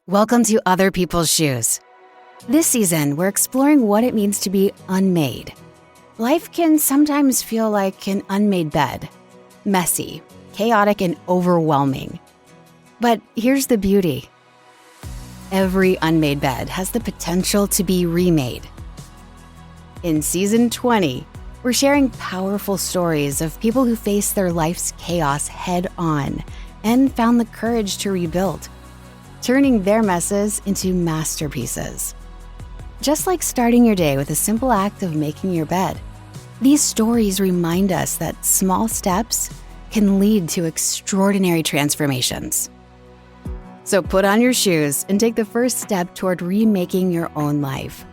Welcome to Other People's Shoes. This season, we're exploring what it means to be unmade. Life can sometimes feel like an unmade bed. Messy, chaotic, and overwhelming. But here's the beauty. Every unmade bed has the potential to be remade. In Season 20, we're sharing powerful stories of people who faced their life's chaos head-on and found the courage to rebuild, turning their messes into masterpieces. Just like starting your day with a simple act of making your bed, these stories remind us that small steps can lead to extraordinary transformations. So put on your shoes and take the first step toward remaking your own life.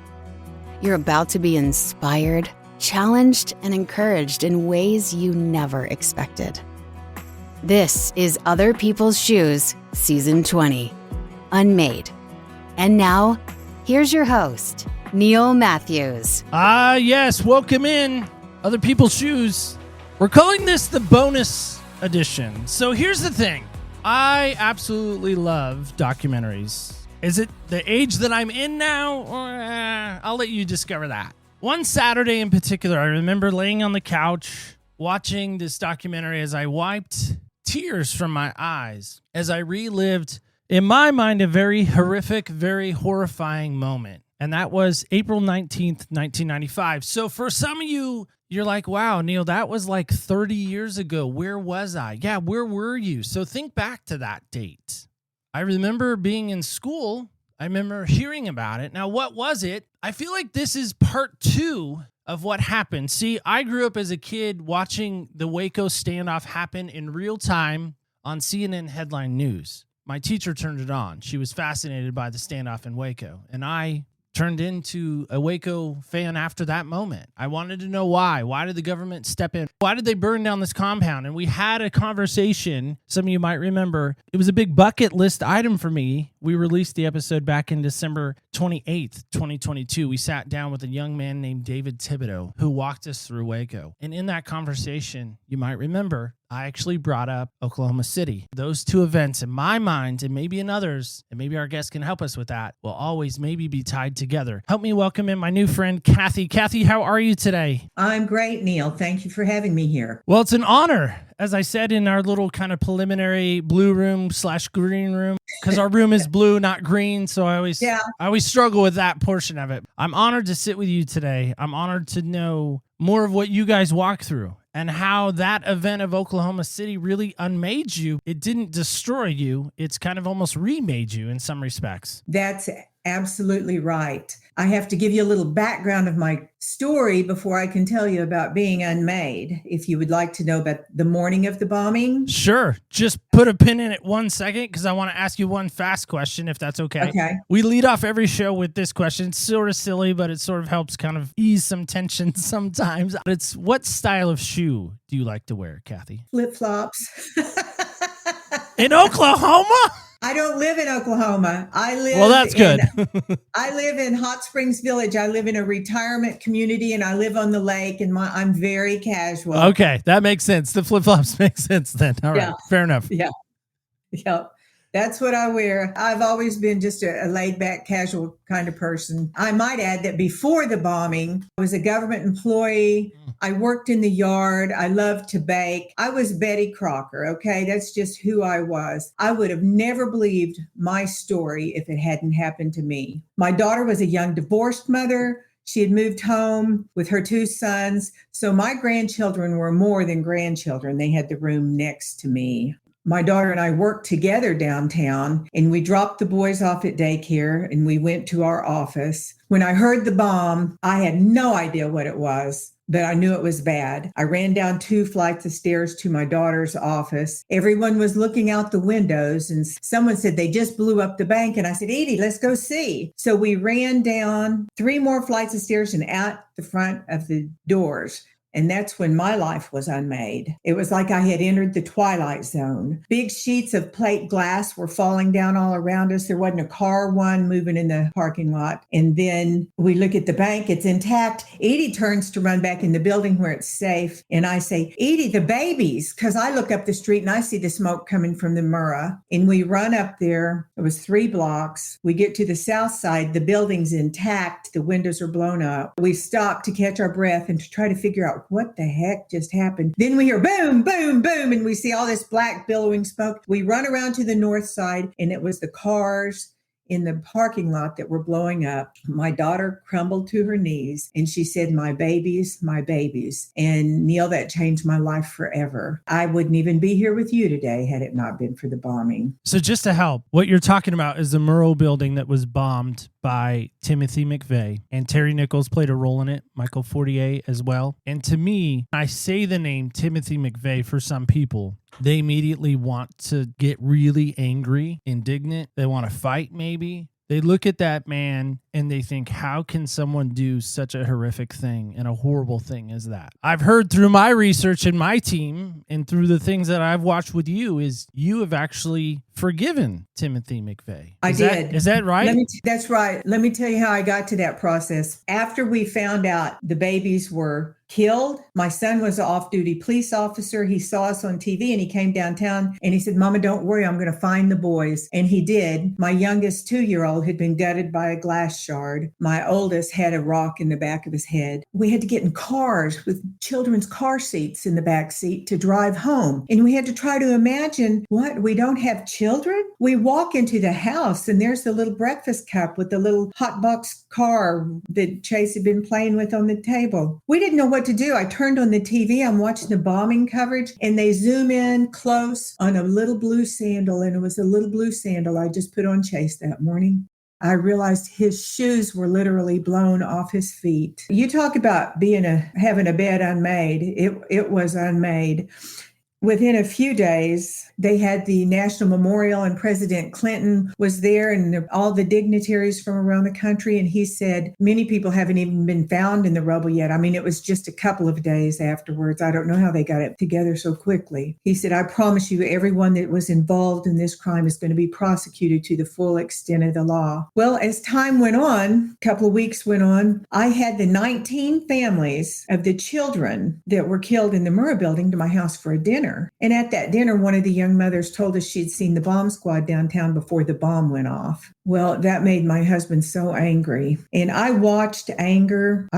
You're about to be inspired, challenged, and encouraged in ways you never expected. This is Other People's Shoes, Season 20. Unmade. And now, here's your host, Neil Matthews. Yes, welcome in Other People's Shoes. We're calling this the bonus edition. So here's the thing. I absolutely love documentaries. Is it the age that I'm in now? Or I'll let you discover that. One Saturday in particular, I remember laying on the couch watching this documentary as I wiped tears from my eyes as I relived, in my mind, a very horrific, very horrifying moment. And that was April 19th, 1995. So for some of you, you're like, wow, Neil, that was like 30 years ago. Where was I? Yeah, where were you? So think back to that date. I remember being in school. I remember hearing about it. Now, what was it? I feel like this is part two of what happened. See, I grew up as a kid watching the Waco standoff happen in real time on CNN headline news. My teacher turned it on. She was fascinated by the standoff in Waco, and I turned into a Waco fan after that moment. I wanted to know why. Why did the government step in? Why did they burn down this compound? And we had a conversation. Some of you might remember. It was a big bucket list item for me. We released the episode back in December 28th, 2022. We sat down with a young man named David Thibodeau who walked us through Waco. And in that conversation, you might remember, I actually brought up Oklahoma City. Those two events in my mind, and maybe in others, and maybe our guests can help us with that, will always maybe be tied together. Help me welcome in my new friend, Kathy. Kathy, how are you today? I'm great, Neil. Thank you for having me here. Well, it's an honor. As I said in our little kind of preliminary blue room / green room, because our room is blue, not green. So I always struggle with that portion of it. I'm honored to sit with you today. I'm honored to know more of what you guys walk through and how that event of Oklahoma City really unmade you. It didn't destroy you. It's kind of almost remade you in some respects. That's absolutely right. I have to give you a little background of my story before I can tell you about being unmade. If you would like to know about the morning of the bombing. Sure. Just put a pin in it 1 second because I want to ask you one fast question, if that's okay. Okay. We lead off every show with this question. It's sort of silly, but it sort of helps kind of ease some tension sometimes. It's, what style of shoe do you like to wear, Kathy? Flip-flops. In Oklahoma? I don't live in Oklahoma. Well, that's good. I live in Hot Springs Village. I live in a retirement community and I live on the lake and I'm very casual. Okay, that makes sense. The flip-flops make sense then. All right, fair enough. Yeah. That's what I wear. I've always been just a laid-back, casual kind of person. I might add that before the bombing, I was a government employee. I worked in the yard. I loved to bake. I was Betty Crocker, okay? That's just who I was. I would have never believed my story if it hadn't happened to me. My daughter was a young divorced mother. She had moved home with her two sons. So my grandchildren were more than grandchildren. They had the room next to me. My daughter and I worked together downtown, and we dropped the boys off at daycare, and we went to our office. When I heard the bomb, I had no idea what it was, but I knew it was bad. I ran down 2 flights of stairs to my daughter's office. Everyone was looking out the windows, and someone said they just blew up the bank. And I said, Edie, let's go see. So we ran down 3 more flights of stairs and out the front of the doors. And that's when my life was unmade. It was like I had entered the twilight zone. Big sheets of plate glass were falling down all around us. There wasn't a car one moving in the parking lot. And then we look at the bank, it's intact. Edie turns to run back in the building where it's safe. And I say, Edie, the babies, because I look up the street and I see the smoke coming from the Murrah. And we run up there. It was 3 blocks. We get to the south side. The building's intact. The windows are blown up. We stop to catch our breath and to try to figure out what the heck just happened. Then we hear boom, boom, boom, and we see all this black billowing smoke. We run around to the north side, and it was the cars in the parking lot that were blowing up. My daughter crumbled to her knees and she said, my babies, my babies. And Neil, that changed my life forever. I wouldn't even be here with you today had it not been for the bombing. So just to help, what you're talking about is the Murrah building that was bombed by Timothy McVeigh, and Terry Nichols played a role in it, Michael Fortier as well. And to me, I say the name Timothy McVeigh for some people, they immediately want to get really angry, indignant. They want to fight maybe. They look at that man and they think, how can someone do such a horrific thing and a horrible thing as that? I've heard through my research and my team and through the things that I've watched with you is you have actually forgiven Timothy McVeigh. I did. Is that right? That's right. Let me tell you how I got to that process. After we found out the babies were killed, my son was an off-duty police officer. He saw us on TV and he came downtown and he said, Mama, don't worry, I'm going to find the boys. And he did. My youngest 2-year-old had been gutted by a glass shard. My oldest had a rock in the back of his head. We had to get in cars with children's car seats in the back seat to drive home. And we had to try to imagine, what, we don't have children? We walk into the house and there's the little breakfast cup with the little hot box car that Chase had been playing with on the table. We didn't know what to do. I turned on the TV, I'm watching the bombing coverage, and they zoom in close on a little blue sandal, and it was a little blue sandal I just put on Chase that morning. I realized his shoes were literally blown off his feet. You talk about having a bed unmade. It was unmade. Within a few days, they had the National Memorial and President Clinton was there and all the dignitaries from around the country. And he said, many people haven't even been found in the rubble yet. I mean, it was just a couple of days afterwards. I don't know how they got it together so quickly. He said, I promise you, everyone that was involved in this crime is going to be prosecuted to the full extent of the law. Well, as time went on, a couple of weeks went on, I had the 19 families of the children that were killed in the Murrah building to my house for a dinner. And at that dinner, one of the young mothers told us she'd seen the bomb squad downtown before the bomb went off. Well, that made my husband so angry. And I watched anger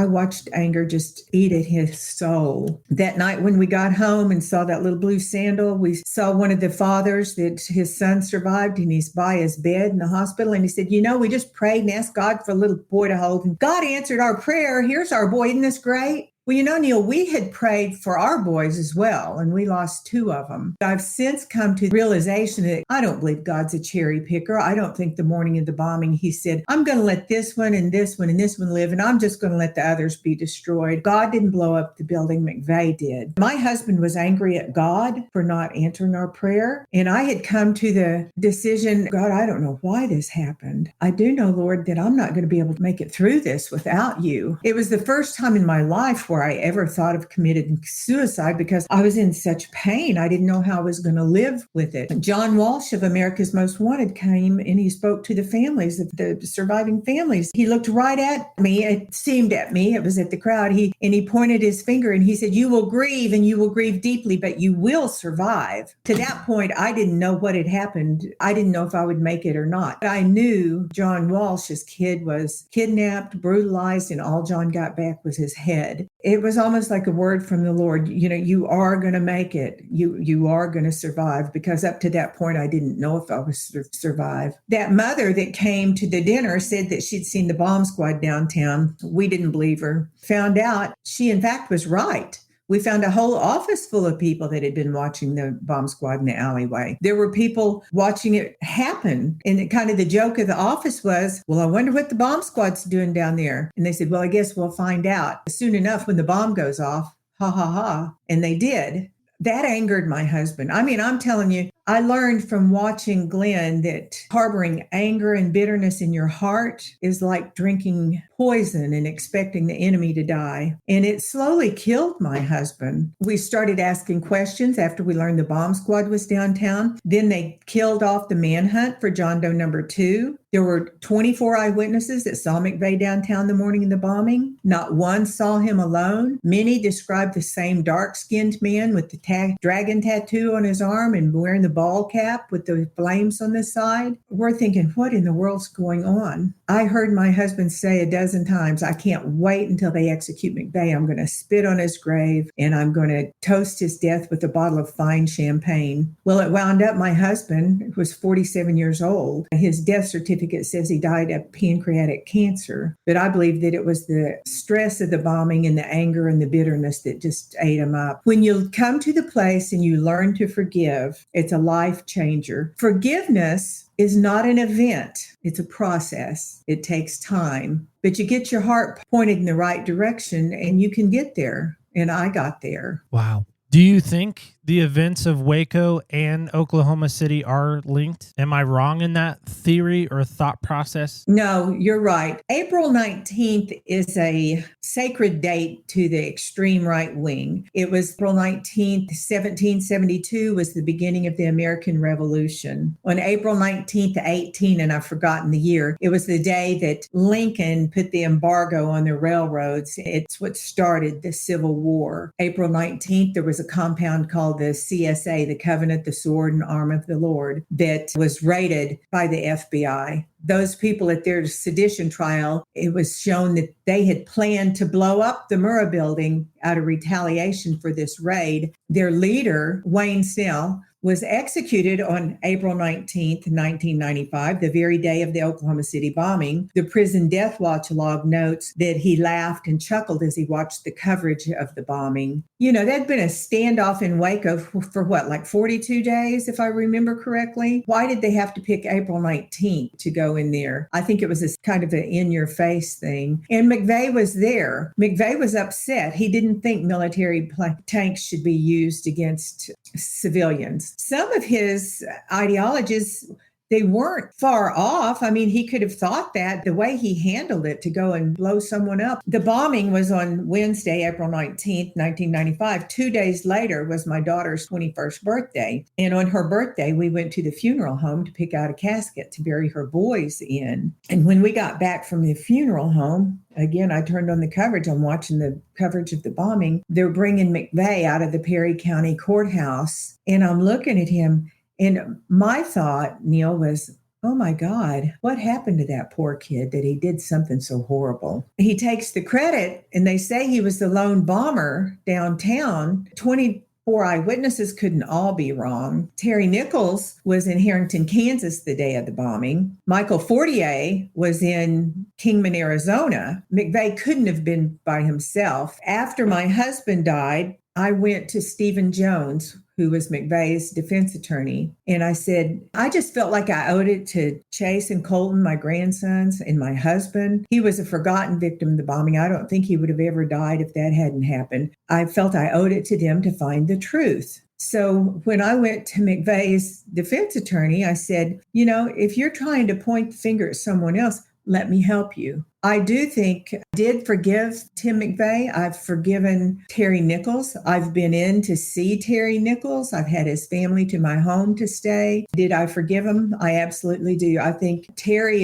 just eat at his soul. That night when we got home and saw that little blue sandal, we saw one of the fathers that his son survived and he's by his bed in the hospital. And he said, we just prayed and asked God for a little boy to hold. And God answered our prayer. Here's our boy. Isn't this great? Well, Neil, we had prayed for our boys as well, and we lost 2 of them. I've since come to the realization that I don't believe God's a cherry picker. I don't think the morning of the bombing, he said, I'm going to let this one and this one and this one live, and I'm just going to let the others be destroyed. God didn't blow up the building. McVeigh did. My husband was angry at God for not answering our prayer, and I had come to the decision, God, I don't know why this happened. I do know, Lord, that I'm not going to be able to make it through this without you. It was the first time in my life where I ever thought of committing suicide because I was in such pain. I didn't know how I was going to live with it. John Walsh of America's Most Wanted came and he spoke to the families, of the surviving families. He looked right at me. It seemed at me. It was at the crowd. He pointed his finger and he said, you will grieve and you will grieve deeply, but you will survive. To that point, I didn't know what had happened. I didn't know if I would make it or not. I knew John Walsh's kid was kidnapped, brutalized, and all John got back was his head. It was almost like a word from the Lord. You are going to make it. You are going to survive, because up to that point, I didn't know if I would survive. That mother that came to the dinner said that she'd seen the bomb squad downtown. We didn't believe her. Found out she, in fact, was right. We found a whole office full of people that had been watching the bomb squad in the alleyway. There were people watching it happen. And kind of the joke of the office was, well, I wonder what the bomb squad's doing down there. And they said, well, I guess we'll find out soon enough when the bomb goes off. Ha, ha, ha. And they did. That angered my husband. I mean, I'm telling you, I learned from watching Glenn that harboring anger and bitterness in your heart is like drinking poison and expecting the enemy to die. And it slowly killed my husband. We started asking questions after we learned the bomb squad was downtown. Then they killed off the manhunt for John Doe number 2. There were 24 eyewitnesses that saw McVeigh downtown the morning of the bombing. Not one saw him alone. Many described the same dark-skinned man with the dragon tattoo on his arm and wearing the ball cap with the flames on the side. We're thinking, what in the world's going on? I heard my husband say a dozen times, I can't wait until they execute McVeigh. I'm going to spit on his grave and I'm going to toast his death with a bottle of fine champagne. Well, it wound up my husband, who was 47 years old. His death certificate says he died of pancreatic cancer. But I believe that it was the stress of the bombing and the anger and the bitterness that just ate him up. When you come to the place and you learn to forgive, it's a life changer. Forgiveness is not an event. It's a process. It takes time, but you get your heart pointed in the right direction and you can get there. And I got there. Wow. Do you think the events of Waco and Oklahoma City are linked? Am I wrong in that theory or thought process? No, you're right. April 19th is a sacred date to the extreme right wing. It was April 19th, 1772 was the beginning of the American Revolution. On April 19th, 18, and I've forgotten the year, it was the day that Lincoln put the embargo on the railroads. It's what started the Civil War. April 19th, there was a compound called the CSA, the Covenant, the Sword, and Arm of the Lord, that was raided by the FBI. Those people at their sedition trial, it was shown that they had planned to blow up the Murrah building out of retaliation for this raid. Their leader, Wayne Snell, was executed on April 19th, 1995, the very day of the Oklahoma City bombing. The prison death watch log notes that he laughed and chuckled as he watched the coverage of the bombing. You know, there'd been a standoff in Waco for what, like 42 days, if I remember correctly? Why did they have to pick April 19th to go in there? I think it was this kind of an in-your-face thing. And McVeigh was there. McVeigh was upset. He didn't think military tanks should be used against civilians. Some of his ideologies, they weren't far off. I mean, he could have thought that the way he handled it to go and blow someone up. The bombing was on Wednesday, April 19th, 1995. 2 days later was my daughter's 21st birthday. And on her birthday, we went to the funeral home to pick out a casket to bury her boys in. And when we got back from the funeral home, again, I turned on the coverage. I'm watching the coverage of the bombing. They're bringing McVeigh out of the Perry County Courthouse. And I'm looking at him. And my thought, Neil, was, oh my God, what happened to that poor kid that he did something so horrible? He takes the credit and they say he was the lone bomber downtown. 24 eyewitnesses couldn't all be wrong. Terry Nichols was in Harrington, Kansas the day of the bombing. Michael Fortier was in Kingman, Arizona. McVeigh couldn't have been by himself. After my husband died, I went to Stephen Jones, who was McVeigh's defense attorney. And I said, I just felt like I owed it to Chase and Colton, my grandsons, and my husband. He was a forgotten victim of the bombing. I don't think he would have ever died if that hadn't happened. I felt I owed it to them to find the truth. So when I went to McVeigh's defense attorney, I said, you know, if you're trying to point the finger at someone else, let me help you. I do think I did forgive Tim McVeigh. I've forgiven Terry Nichols. I've been in to see Terry Nichols. I've had his family to my home to stay. Did I forgive him? I absolutely do. I think Terry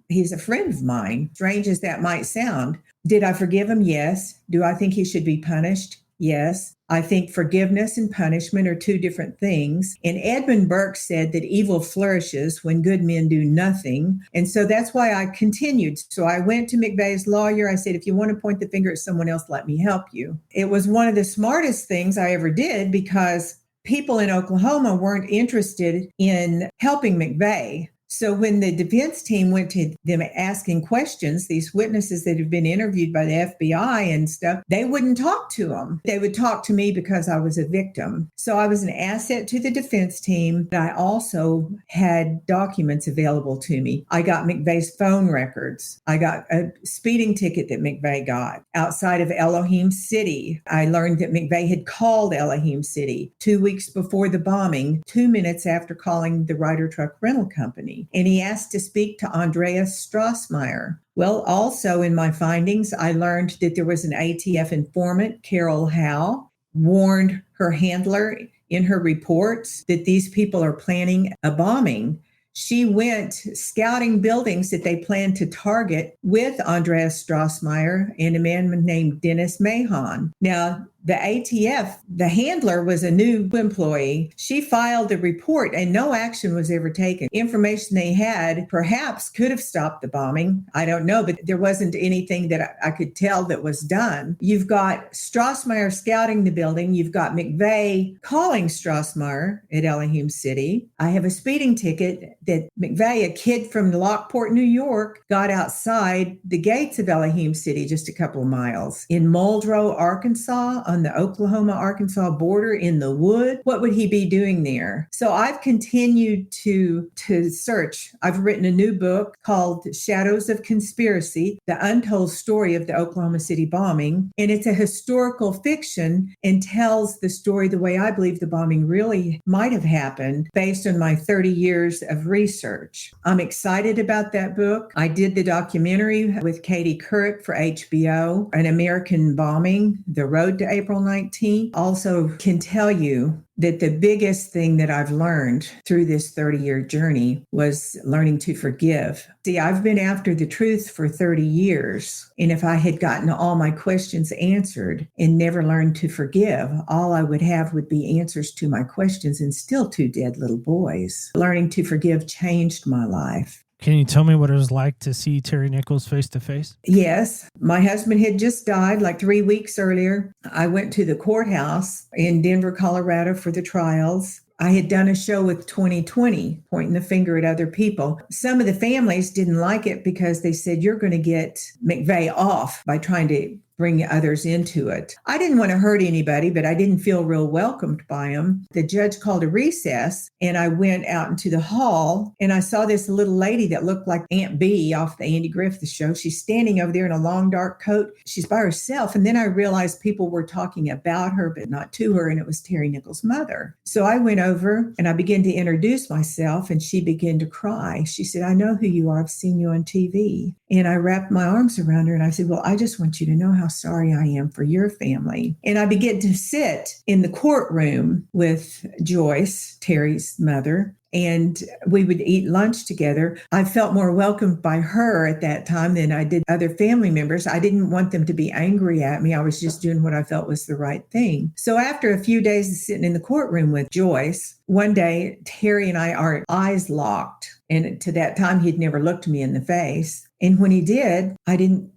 he's a friend of mine, strange as that might sound. Did I forgive him? Yes. Do I think he should be punished? Yes. I think forgiveness and punishment are two different things. And Edmund Burke said that evil flourishes when good men do nothing. And so that's why I continued. So I went to McVeigh's lawyer. I said, if you want to point the finger at someone else, let me help you. It was one of the smartest things I ever did because people in Oklahoma weren't interested in helping McVeigh. So when the defense team went to them asking questions, these witnesses that had been interviewed by the FBI and stuff, they wouldn't talk to them. They would talk to me because I was a victim. So I was an asset to the defense team. I also had documents available to me. I got McVeigh's phone records. I got a speeding ticket that McVeigh got outside of Elohim City. I learned that McVeigh had called Elohim City 2 weeks before the bombing, 2 minutes after calling the Ryder Truck Rental Company. And he asked to speak to Andreas Strassmeyer. Well, also in my findings, I learned that there was an ATF informant, Carol Howe, warned her handler in her reports that these people are planning a bombing. She went scouting buildings that they planned to target with Andreas Strassmeyer and a man named Dennis Mahon. Now, the ATF, the handler was a new employee. She filed a report and no action was ever taken. Information they had perhaps could have stopped the bombing. I don't know, but there wasn't anything that I could tell that was done. You've got Strassmeyer scouting the building. You've got McVeigh calling Strassmeyer at Elohim City. I have a speeding ticket that McVeigh, a kid from Lockport, New York, got outside the gates of Elohim City just a couple of miles. In Muldrow, Arkansas, on the Oklahoma-Arkansas border in the wood. What would he be doing there? So I've continued to search. I've written a new book called Shadows of Conspiracy, the untold story of the Oklahoma City bombing. And it's a historical fiction and tells the story the way I believe the bombing really might have happened based on my 30 years of research. I'm excited about that book. I did the documentary with Katie Couric for HBO, An American Bombing, The Road to April 19th. Also can tell you that the biggest thing that I've learned through this 30-year journey was learning to forgive. See, I've been after the truth for 30 years. And if I had gotten all my questions answered and never learned to forgive, all I would have would be answers to my questions and still two dead little boys. Learning to forgive changed my life. Can you tell me what it was like to see Terry Nichols face to face? Yes. My husband had just died like 3 weeks earlier. I went to the courthouse in Denver, Colorado for the trials. I had done a show with 2020, pointing the finger at other people. Some of the families didn't like it because they said, you're going to get McVeigh off by trying to bring others into it. I didn't want to hurt anybody, but I didn't feel real welcomed by him. The judge called a recess and I went out into the hall and I saw this little lady that looked like Aunt Bee off the Andy Griffith Show. She's standing over there in a long dark coat. She's by herself. And then I realized people were talking about her, but not to her. And it was Terry Nichols' mother. So I went over and I began to introduce myself and she began to cry. She said, I know who you are. I've seen you on TV. And I wrapped my arms around her and I said, well, I just want you to know how sorry I am for your family. And I began to sit in the courtroom with Joyce, Terry's mother, and we would eat lunch together. I felt more welcomed by her at that time than I did other family members. I didn't want them to be angry at me. I was just doing what I felt was the right thing. So after a few days of sitting in the courtroom with Joyce, one day, Terry and I, our eyes locked. And to that time, he'd never looked me in the face. And when he did, I didn't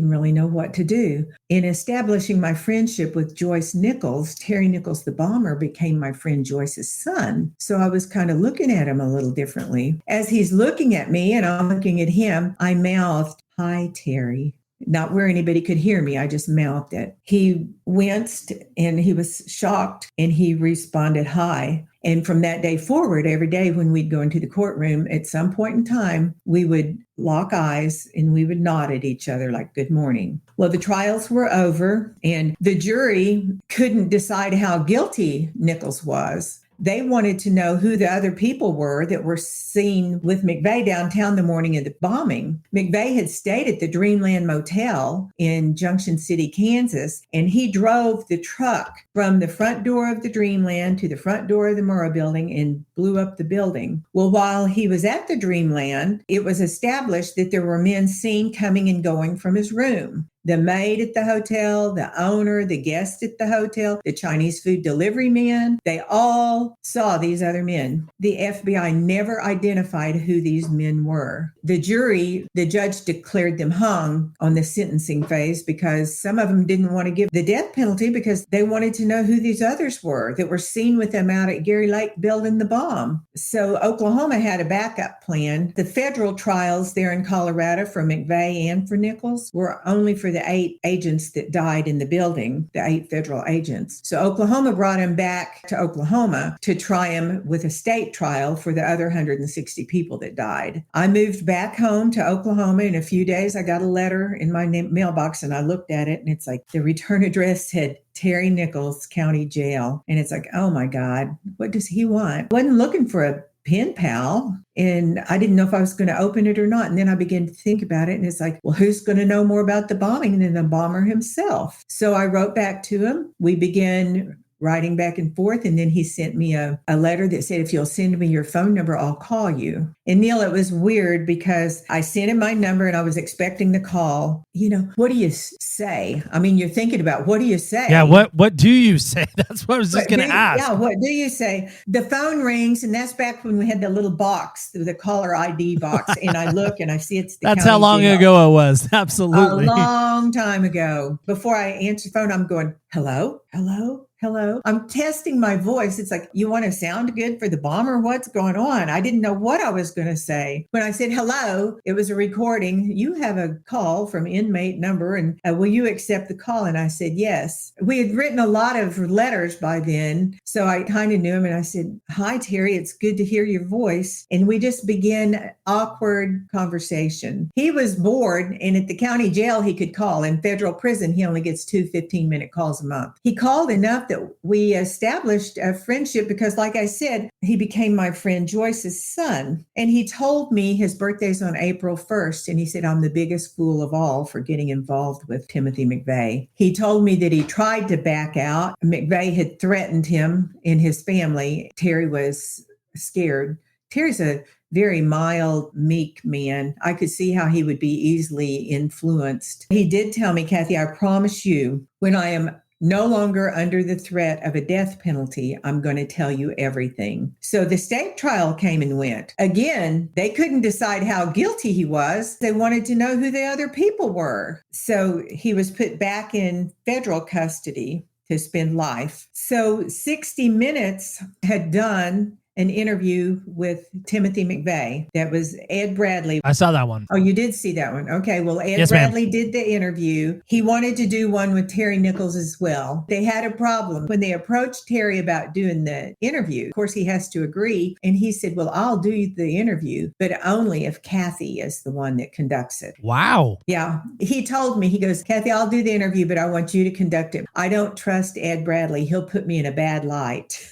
really know what to do. In establishing my friendship with Joyce Nichols, Terry Nichols, the bomber, became my friend Joyce's son. So I was kind of looking at him a little differently. As he's looking at me and I'm looking at him, I mouthed, "Hi, Terry." Not where anybody could hear me. I just mouthed it. He winced and he was shocked and he responded, "Hi." And from that day forward, every day when we'd go into the courtroom, at some point in time, we would lock eyes and we would nod at each other like, "Good morning." Well, the trials were over and the jury couldn't decide how guilty Nichols was. They wanted to know who the other people were that were seen with McVeigh downtown the morning of the bombing. McVeigh had stayed at the Dreamland Motel in Junction City, Kansas, and he drove the truck from the front door of the Dreamland to the front door of the Murrah building and blew up the building. Well, while he was at the Dreamland, it was established that there were men seen coming and going from his room. the maid at the hotel, the owner, the guest at the hotel, the Chinese food delivery man. They all saw these other men. The FBI never identified who these men were. The judge declared them hung on the sentencing phase because some of them didn't want to give the death penalty because they wanted to know who these others were that were seen with them out at Gary Lake building the bomb. So Oklahoma had a backup plan. The federal trials there in Colorado for McVeigh and for Nichols were only for the 8 agents that died in the building, the 8 federal agents. So Oklahoma brought him back to Oklahoma to try him with a state trial for the other 160 people that died. I moved back home to Oklahoma. In a few days, I got a letter in my mailbox and I looked at it and it's like the return address said Terry Nichols County Jail. And it's like, oh my God, what does he want? Wasn't looking for a pen pal. And I didn't know if I was going to open it or not. And then I began to think about it. And it's like, well, who's going to know more about the bombing than the bomber himself? So I wrote back to him. We began writing back and forth. And then he sent me a letter that said, if you'll send me your phone number, I'll call you. And Neil, it was weird because I sent him my number and I was expecting the call. You know, what do you say? I mean, you're thinking about what do you say? Yeah, what do you say? That's what I was just going to ask. Yeah, what do you say? The phone rings, and that's back when we had the little box, the caller ID box. And I look and I see it's the That's county how long jail. ago it was. Absolutely. A long time ago. Before I answer the phone, I'm going, hello, hello. Hello. I'm testing my voice. It's like, you want to sound good for the bomber? What's going on? I didn't know what I was going to say. When I said hello, it was a recording. You have a call from inmate number and will you accept the call? And I said, yes. We had written a lot of letters by then. So I kind of knew him and I said, hi, Terry, it's good to hear your voice. And we just began awkward conversation. He was bored and at the county jail, he could call. In federal prison, he only gets 2 15-minute calls a month. He called enough that we established a friendship because, like I said, he became my friend Joyce's son. And he told me his birthday's on April 1st. And he said, I'm the biggest fool of all for getting involved with Timothy McVeigh. He told me that he tried to back out. McVeigh had threatened him and his family. Terry was scared. Terry's a very mild, meek man. I could see how he would be easily influenced. He did tell me, Kathy, I promise you, when I am no longer under the threat of a death penalty, I'm going to tell you everything. So the state trial came and went. Again, they couldn't decide how guilty he was. They wanted to know who the other people were. So he was put back in federal custody to spend life. So 60 Minutes had done an interview with Timothy McVeigh. That was Ed Bradley. I saw that one. Oh, you did see that one. Okay. Well, Ed Yes, Bradley ma'am. did the interview. He wanted to do one with Terry Nichols as well. They had a problem when they approached Terry about doing the interview. Of course, he has to agree. And he said, well, I'll do the interview, but only if Kathy is the one that conducts it. Wow. Yeah. He told me, he goes, Kathy, I'll do the interview, but I want you to conduct it. I don't trust Ed Bradley. He'll put me in a bad light.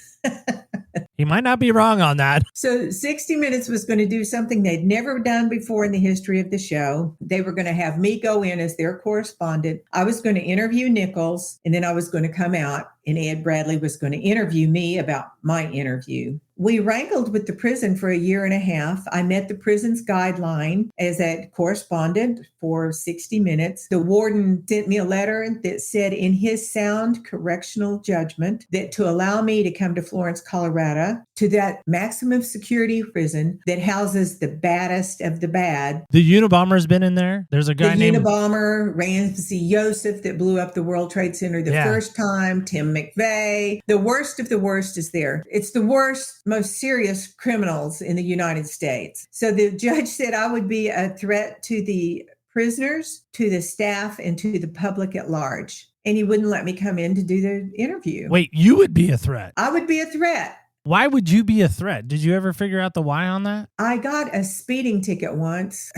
He might not be wrong on that. So 60 Minutes was going to do something they'd never done before in the history of the show. They were going to have me go in as their correspondent. I was going to interview Nichols, and then I was going to come out, and Ed Bradley was going to interview me about my interview. We wrangled with the prison for a year and a half. I met the prison's guideline as a correspondent for 60 Minutes. The warden sent me a letter that said, in his sound correctional judgment, that to allow me to come to Florence, Colorado, to that maximum security prison that houses the baddest of the bad. The Unabomber's been in there. There's a guy named Unabomber, Ramsey Joseph that blew up the World Trade Center the first time, Tim McVeigh. The worst of the worst is there. It's the worst, most serious criminals in the United States. So the judge said I would be a threat to the prisoners, to the staff, and to the public at large. And he wouldn't let me come in to do the interview. Wait, you would be a threat? I would be a threat. Why would you be a threat? Did you ever figure out the why on that? I got a speeding ticket once.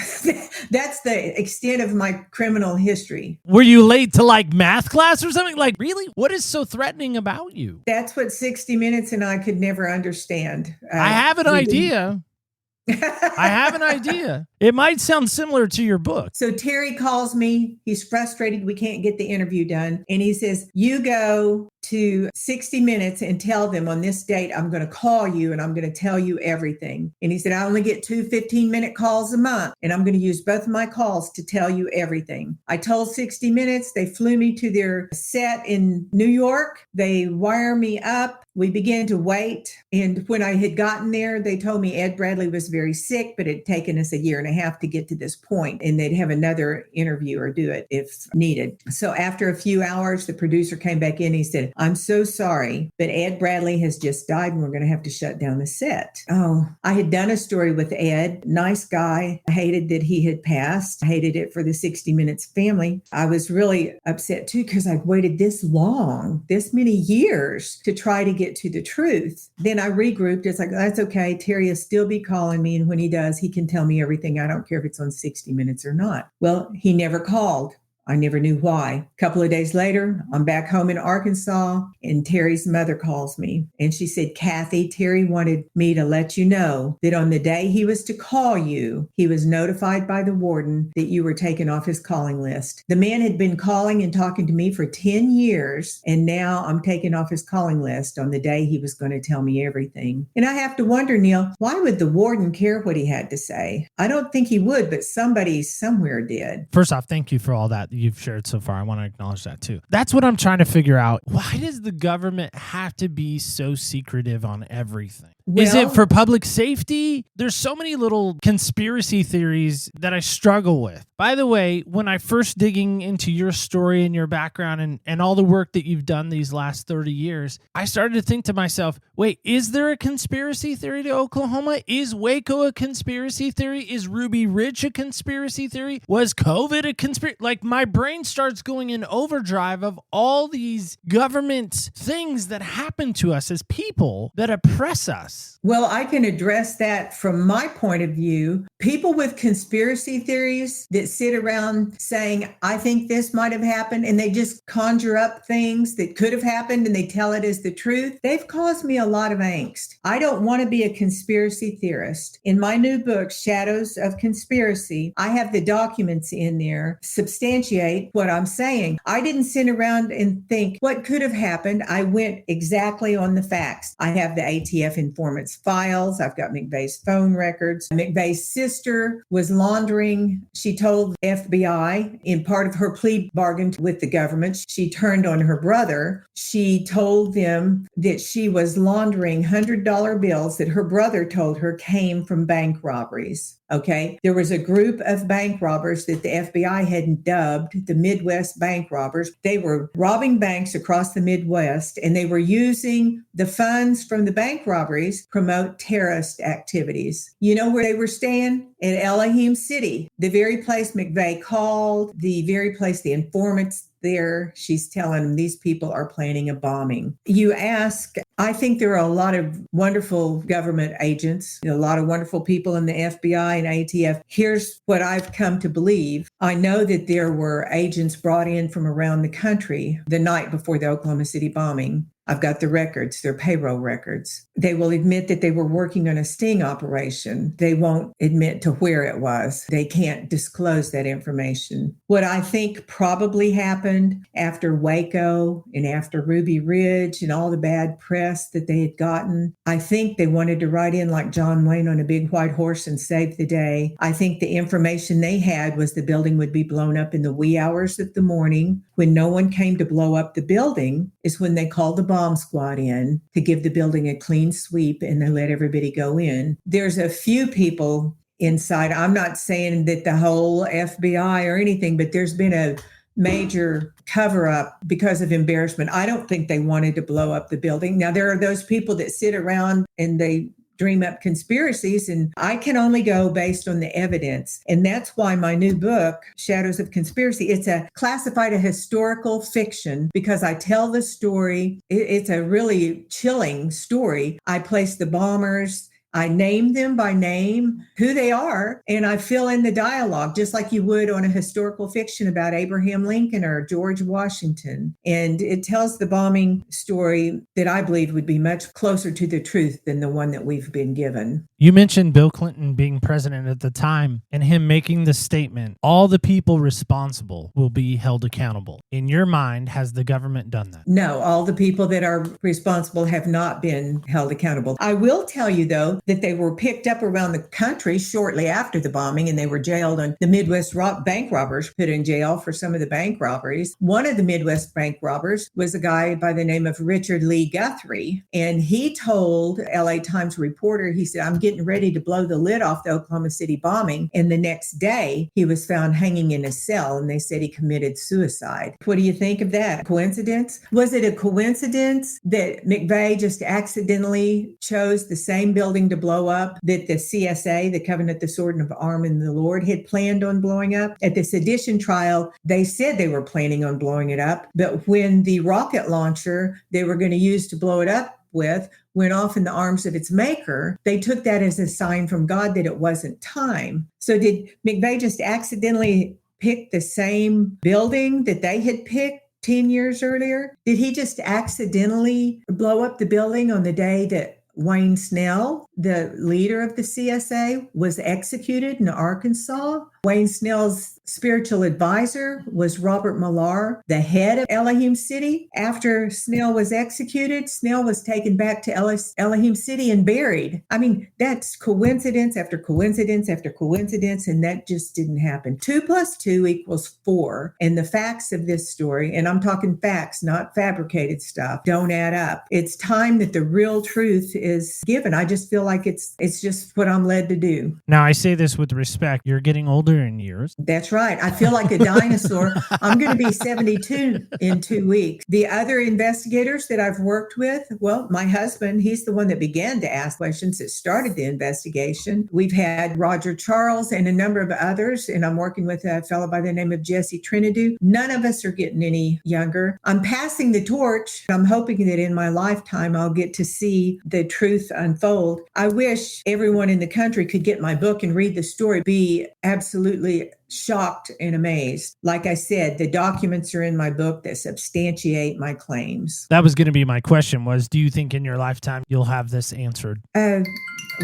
That's the extent of my criminal history. Were you late to like math class or something? Like, really? What is so threatening about you? That's what 60 Minutes and I could never understand. I have an idea. I have an idea. It might sound similar to your book. So Terry calls me. He's frustrated we can't get the interview done. And he says, you go to 60 Minutes and tell them on this date, I'm going to call you and I'm going to tell you everything. And he said, I only get 2 15-minute calls a month, and I'm going to use both of my calls to tell you everything. I told 60 Minutes, they flew me to their set in New York. They wire me up. We began to wait. And when I had gotten there, they told me Ed Bradley was very sick, but it had taken us a year and a half to get to this point, and they'd have another interview or do it if needed. So after a few hours, the producer came back in. He said, I'm so sorry, but Ed Bradley has just died and we're going to have to shut down the set. Oh, I had done a story with Ed. Nice guy. I hated that he had passed. I hated it for the 60 Minutes family. I was really upset too because I'd waited this long, this many years to try to get to the truth. Then I regrouped. It's like, that's okay. Terry will still be calling me. And when he does, he can tell me everything. I don't care if it's on 60 Minutes or not. Well, he never called. I never knew why. A couple of days later, I'm back home in Arkansas, and Terry's mother calls me. And she said, Kathy, Terry wanted me to let you know that on the day he was to call you, he was notified by the warden that you were taken off his calling list. The man had been calling and talking to me for 10 years, and now I'm taken off his calling list on the day he was going to tell me everything. And I have to wonder, Neil, why would the warden care what he had to say? I don't think he would, but somebody somewhere did. First off, thank you for all that you've shared so far. I want to acknowledge that too. That's what I'm trying to figure out. Why does the government have to be so secretive on everything? Is it for public safety? There's so many little conspiracy theories that I struggle with. By the way, when I first digging into your story and your background and all the work that you've done these last 30 years, I started to think to myself, wait, is there a conspiracy theory to Oklahoma? Is Waco a conspiracy theory? Is Ruby Ridge a conspiracy theory? Was COVID a conspiracy? Like, my brain starts going in overdrive of all these government things that happen to us as people that oppress us. Well, I can address that from my point of view. People with conspiracy theories that sit around saying, I think this might have happened, and they just conjure up things that could have happened and they tell it as the truth, they've caused me a lot of angst. I don't want to be a conspiracy theorist. In my new book, Shadows of Conspiracy, I have the documents in there substantiate what I'm saying. I didn't sit around and think what could have happened. I went exactly on the facts. I have the ATF informant's files. I've got McVeigh's phone records. McVeigh's sister was laundering. She told FBI in part of her plea bargain with the government, she turned on her brother. She told them that she was laundering $100 bills that her brother told her came from bank robberies. Okay. There was a group of bank robbers that the FBI had dubbed the Midwest bank robbers. They were robbing banks across the Midwest, and they were using the funds from the bank robberies to promote terrorist activities. You know where they were staying? In Elohim City, the very place McVeigh called, the very place the informants there. She's telling them these people are planning a bombing. You ask, I think there are a lot of wonderful government agents, a lot of wonderful people in the FBI and ATF. Here's what I've come to believe. I know that there were agents brought in from around the country the night before the Oklahoma City bombing. I've got the records, their payroll records. They will admit that they were working on a sting operation. They won't admit to where it was. They can't disclose that information. What I think probably happened after Waco and after Ruby Ridge and all the bad press that they had gotten, I think they wanted to ride in like John Wayne on a big white horse and save the day. I think the information they had was the building would be blown up in the wee hours of the morning. When no one came to blow up the building is when they called the bomb squad in to give the building a clean sweep, and they let everybody go in. There's a few people inside. I'm not saying that the whole FBI or anything, but there's been a major cover up because of embarrassment. I don't think they wanted to blow up the building. Now, there are those people that sit around and they dream up conspiracies, and I can only go based on the evidence. And that's why my new book, Shadows of Conspiracy, it's classified a historical fiction because I tell the story. It's a really chilling story. I place the bombers, I name them by name, who they are, and I fill in the dialogue just like you would on a historical fiction about Abraham Lincoln or George Washington. And it tells the bombing story that I believe would be much closer to the truth than the one that we've been given. You mentioned Bill Clinton being president at the time and him making the statement, all the people responsible will be held accountable. In your mind, has the government done that? No, all the people that are responsible have not been held accountable. I will tell you, though, that they were picked up around the country shortly after the bombing, and they were jailed. And the Midwest bank robbers put in jail for some of the bank robberies. One of the Midwest bank robbers was a guy by the name of Richard Lee Guthrie, and he told LA Times reporter, he said, I'm getting ready to blow the lid off the Oklahoma City bombing. And the next day, he was found hanging in a cell, and they said he committed suicide. What do you think of that? Coincidence? Was it a coincidence that McVeigh just accidentally chose the same building to blow up that the CSA, the Covenant, the Sword, and the Arm in the Lord, had planned on blowing up? At the sedition trial, they said they were planning on blowing it up, but when the rocket launcher they were going to use to blow it up with went off in the arms of its maker, they took that as a sign from God that it wasn't time. So did McVeigh just accidentally pick the same building that they had picked 10 years earlier? Did he just accidentally blow up the building on the day that Wayne Snell, the leader of the CSA, was executed in Arkansas? Wayne Snell's spiritual advisor was Robert Millar, the head of Elohim City. After Snell was executed, Snell was taken back to Elohim City and buried. I mean, that's coincidence after coincidence after coincidence, and that just didn't happen. 2 + 2 = 4. And the facts of this story, and I'm talking facts, not fabricated stuff, don't add up. It's time that the real truth is given. I just feel like it's just what I'm led to do. Now, I say this with respect. You're getting older in years. That's right. I feel like a dinosaur. I'm going to be 72 in 2 weeks. The other investigators that I've worked with, well, my husband, he's the one that began to ask questions that started the investigation. We've had Roger Charles and a number of others, and I'm working with a fellow by the name of Jesse Trinidad. None of us are getting any younger. I'm passing the torch. I'm hoping that in my lifetime, I'll get to see the truth unfold. I wish everyone in the country could get my book and read the story, be absolutely shocked and amazed. Like I said, the documents are in my book that substantiate my claims. That was going to be my question was, do you think in your lifetime you'll have this answered?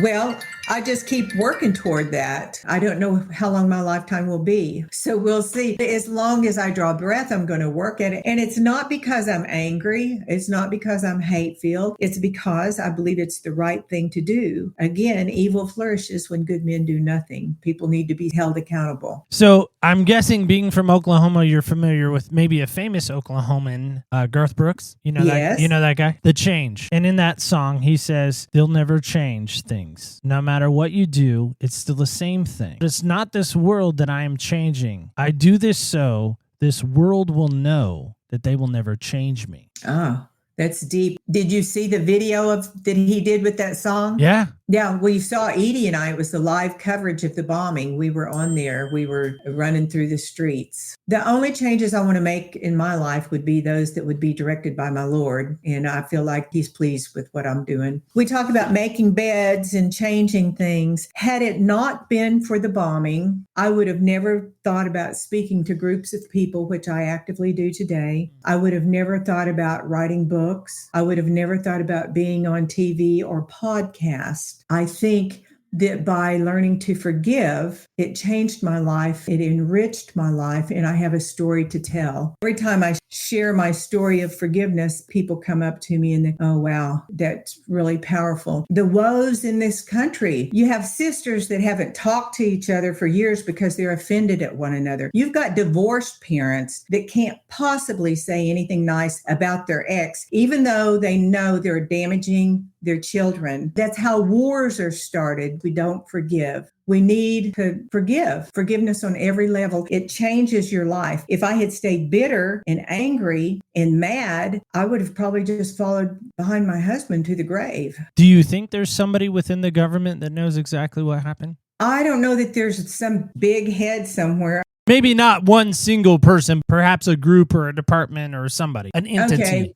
Well, I just keep working toward that. I don't know how long my lifetime will be. So we'll see. As long as I draw breath, I'm going to work at it. And it's not because I'm angry. It's not because I'm hate-filled. It's because I believe it's the right thing to do. Again, evil flourishes when good men do nothing. People need to be held accountable. So I'm guessing, being from Oklahoma, you're familiar with maybe a famous Oklahoman, Garth Brooks. You know Yes. that? You know that guy? The Change. And in that song, he says, they'll never change things. No matter what you do, it's still the same thing. But it's not this world that I am changing. I do this so this world will know that they will never change me. Oh, that's deep. Did you see the video that he did with that song? Yeah. Yeah, well, you saw Edie and I. It was the live coverage of the bombing. We were on there. We were running through the streets. The only changes I want to make in my life would be those that would be directed by my Lord. And I feel like he's pleased with what I'm doing. We talk about making beds and changing things. Had it not been for the bombing, I would have never thought about speaking to groups of people, which I actively do today. I would have never thought about writing books. I would have never thought about being on TV or podcasts. I think that by learning to forgive, it changed my life, it enriched my life, and I have a story to tell. Every time I share my story of forgiveness, people come up to me and they, oh, wow, that's really powerful. The woes in this country. You have sisters that haven't talked to each other for years because they're offended at one another. You've got divorced parents that can't possibly say anything nice about their ex, even though they know they're damaging their children. That's how wars are started. We don't forgive. We need to forgive. Forgiveness on every level. It changes your life. If I had stayed bitter and angry and mad, I would have probably just followed behind my husband to the grave. Do you think there's somebody within the government that knows exactly what happened? I don't know that there's some big head somewhere. Maybe not one single person, perhaps a group or a department or somebody, an entity. Okay.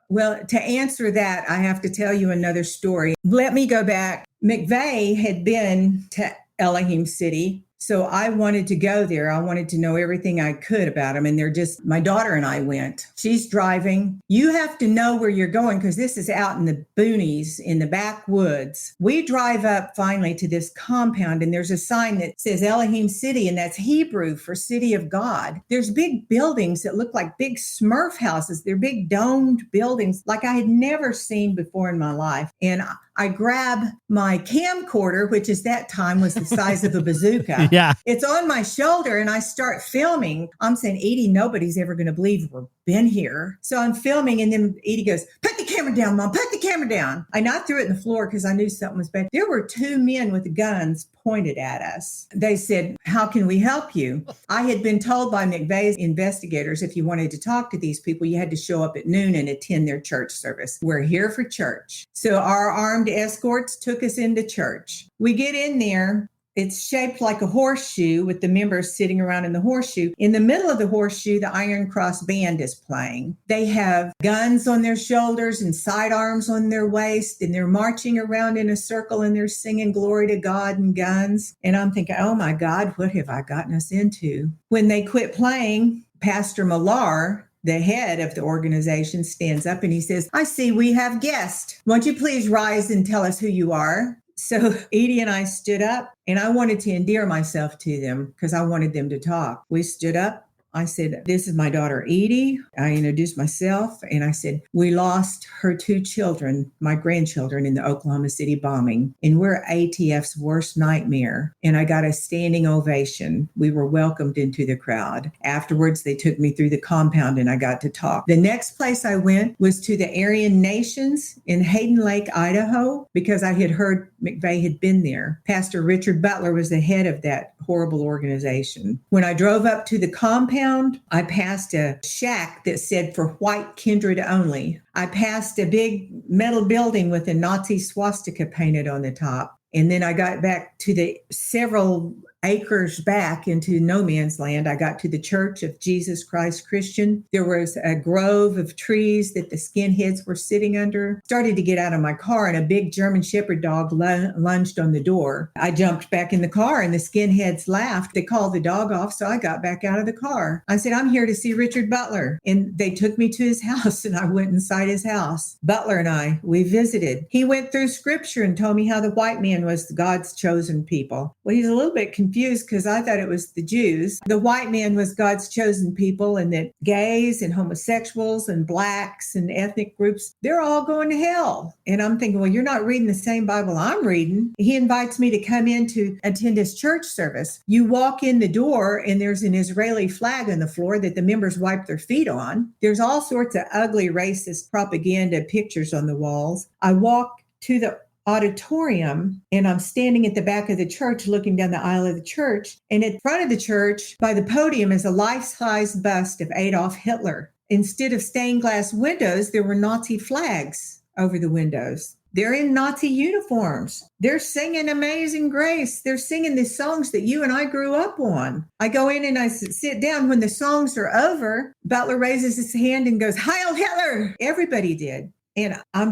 Well, to answer that, I have to tell you another story. Let me go back. McVeigh had been to Elohim City So I wanted to go there. I wanted to know everything I could about them. And my daughter and I went. She's driving. You have to know where you're going because this is out in the boonies, in the backwoods. We drive up finally to this compound, and there's a sign that says Elohim City, and that's Hebrew for City of God. There's big buildings that look like big Smurf houses. They're big domed buildings like I had never seen before in my life. And I grab my camcorder, which at that time was the size of a bazooka. Yeah. It's on my shoulder, and I start filming. I'm saying, Edie, nobody's ever going to believe we've been here. So I'm filming, and then Edie goes, put the camera down, Mom, put the camera down. I not threw it in the floor because I knew something was bad. There were two men with guns pointed at us. They said, how can we help you? I had been told by McVeigh's investigators, if you wanted to talk to these people, you had to show up at noon and attend their church service. We're here for church. So our armed escorts took us into church. We get in there. It's shaped like a horseshoe with the members sitting around in the horseshoe. In the middle of the horseshoe, the Iron Cross Band is playing. They have guns on their shoulders and sidearms on their waist, and they're marching around in a circle, and they're singing glory to God and guns. And I'm thinking, oh my God, what have I gotten us into? When they quit playing, Pastor Millar, the head of the organization, stands up and he says, I see we have guests. Won't you please rise and tell us who you are? So Edie and I stood up, and I wanted to endear myself to them because I wanted them to talk. We stood up. I said, this is my daughter, Edie. I introduced myself, and I said, we lost her two children, my grandchildren, in the Oklahoma City bombing, and we're ATF's worst nightmare. And I got a standing ovation. We were welcomed into the crowd. Afterwards, they took me through the compound, and I got to talk. The next place I went was to the Aryan Nations in Hayden Lake, Idaho, because I had heard McVeigh had been there. Pastor Richard Butler was the head of that horrible organization. When I drove up to the compound, I passed a shack that said for white kindred only. I passed a big metal building with a Nazi swastika painted on the top. And then I got back to the several acres back into no man's land. I got to the Church of Jesus Christ Christian. There was a grove of trees that the skinheads were sitting under. Started to get out of my car, and a big German Shepherd dog lunged on the door. I jumped back in the car, and the skinheads laughed. They called the dog off, so I got back out of the car. I said, I'm here to see Richard Butler. And they took me to his house, and I went inside his house. Butler and we visited. He went through scripture and told me how the white man was God's chosen people. Well, he's a little bit confused because I thought it was the Jews. The white man was God's chosen people, and that gays and homosexuals and blacks and ethnic groups, they're all going to hell. And I'm thinking, well, you're not reading the same Bible I'm reading. He invites me to come in to attend his church service. You walk in the door, and there's an Israeli flag on the floor that the members wipe their feet on. There's all sorts of ugly racist propaganda pictures on the walls. I walk to the auditorium, and I'm standing at the back of the church looking down the aisle of the church, and in front of the church by the podium is a life-size bust of Adolf Hitler. Instead of stained glass windows, there were Nazi flags over the windows. They're in Nazi uniforms. They're singing Amazing Grace. They're singing the songs that you and I grew up on. I go in and I sit down. When the songs are over, Butler raises his hand and goes, Heil Hitler! Everybody did. And I'm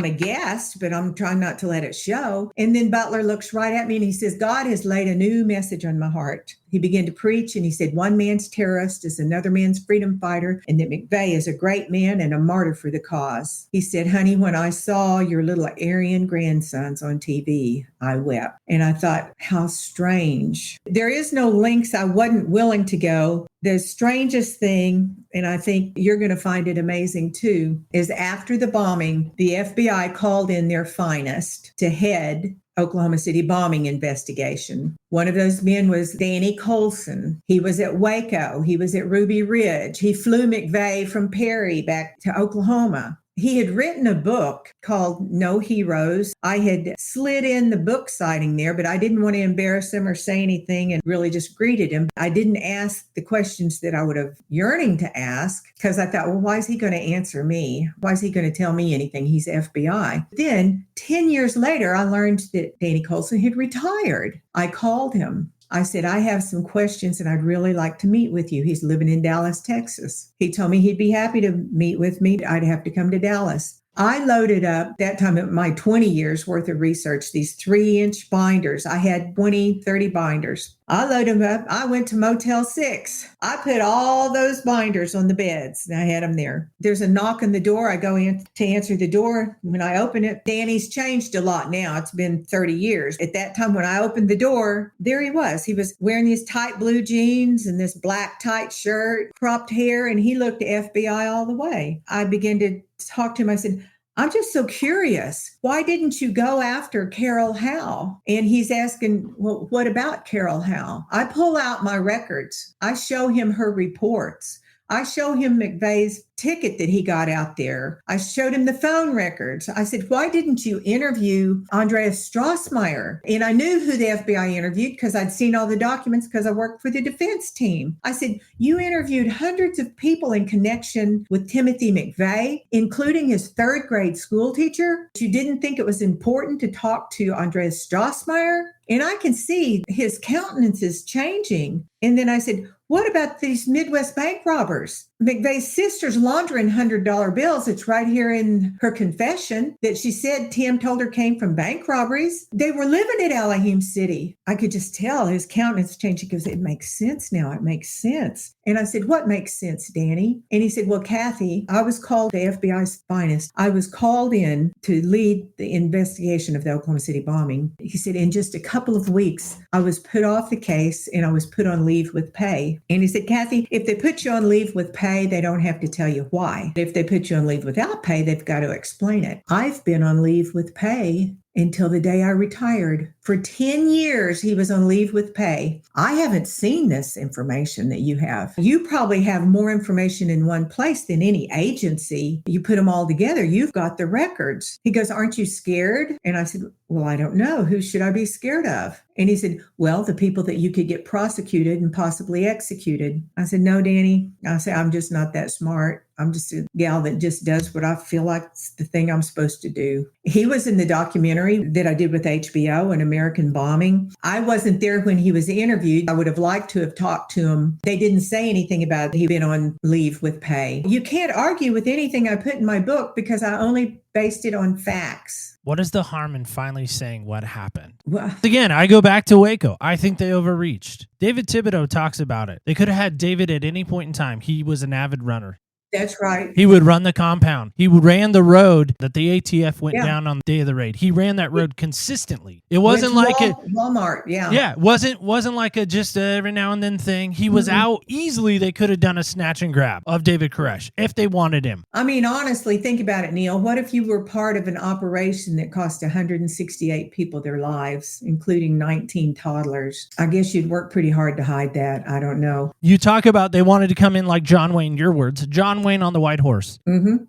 a guest, but I'm trying not to let it show. And then Butler looks right at me and he says, God has laid a new message on my heart. He began to preach, and he said, one man's terrorist is another man's freedom fighter, and that McVeigh is a great man and a martyr for the cause. He said, honey, when I saw your little Aryan grandsons on TV, I wept. And I thought, how strange. There is no lengths I wasn't willing to go. The strangest thing, and I think you're going to find it amazing too, is after the bombing, the FBI called in their finest to head Oklahoma City bombing investigation. One of those men was Danny Colson. He was at Waco. He was at Ruby Ridge. He flew McVeigh from Perry back to Oklahoma. He had written a book called No Heroes. I had slid in the book citing there, but I didn't want to embarrass him or say anything and really just greeted him. I didn't ask the questions that I would have yearning to ask because I thought, well, why is he going to answer me? Why is he going to tell me anything? He's FBI. Then 10 years later, I learned that Danny Colson had retired. I called him. I said, I have some questions and I'd really like to meet with you. He's living in Dallas, Texas. He told me he'd be happy to meet with me. I'd have to come to Dallas. I loaded up that time of my 20 years worth of research, these 3-inch binders. I had 20, 30 binders. I loaded them up. I went to Motel 6. I put all those binders on the beds. And I had them there. There's a knock on the door. I go in to answer the door. When I open it, Danny's changed a lot now. It's been 30 years. At that time, when I opened the door, there he was. He was wearing these tight blue jeans and this black tight shirt, cropped hair, and he looked FBI all the way. I began to talk to him. I said, I'm just so curious. Why didn't you go after Carol Howe? And he's asking, well, what about Carol Howe? I pull out my records. I show him her reports. I show him McVeigh's ticket that he got out there. I showed him the phone records. I said, why didn't you interview Andreas Strassmeyer? And I knew who the FBI interviewed because I'd seen all the documents because I worked for the defense team. I said, you interviewed hundreds of people in connection with Timothy McVeigh, including his 3rd grade school teacher. You didn't think it was important to talk to Andreas Strassmeyer? And I can see his countenance is changing. And then I said, what about these Midwest bank robbers? McVeigh's sister's laundering $100 bills. It's right here in her confession that she said Tim told her came from bank robberies. They were living in Alahim City. I could just tell his countenance changed. He goes, it makes sense now. It makes sense. And I said, what makes sense, Danny? And he said, well, Kathy, I was called the FBI's finest. I was called in to lead the investigation of the Oklahoma City bombing. He said, in just a couple of weeks, I was put off the case and I was put on leave with pay. And he said, Kathy, if they put you on leave with pay, they don't have to tell you why. If they put you on leave without pay, they've got to explain it. I've been on leave with pay until the day I retired. For 10 years, he was on leave with pay. I haven't seen this information that you have. You probably have more information in one place than any agency. You put them all together, you've got the records. He goes, aren't you scared? And I said, well, I don't know. Who should I be scared of? And he said, well, the people that you could get prosecuted and possibly executed. I said, no, Danny. I said, I'm just not that smart. I'm just a gal that just does what I feel like it's the thing I'm supposed to do. He was in the documentary that I did with HBO, An American Bombing. I wasn't there when he was interviewed. I would have liked to have talked to him. They didn't say anything about he'd been on leave with pay. You can't argue with anything I put in my book because I only based it on facts. What is the harm in finally saying what happened? Well, Again, I go back to Waco. I think they overreached. David Thibodeau talks about it. They could have had David at any point in time. He was an avid runner. that's right. He would run the compound. He ran the road that the ATF went down on the day of the raid. He ran that road consistently. It wasn't like a Walmart. Yeah. It wasn't like a just every now and then thing. He was out easily. They could have done a snatch and grab of David Koresh if they wanted him. I mean, honestly, think about it, Neil. What if you were part of an operation that cost 168 people their lives, including 19 toddlers? I guess you'd work pretty hard to hide that. I don't know. You talk about they wanted to come in like John Wayne, your words, John Wayne on the white horse,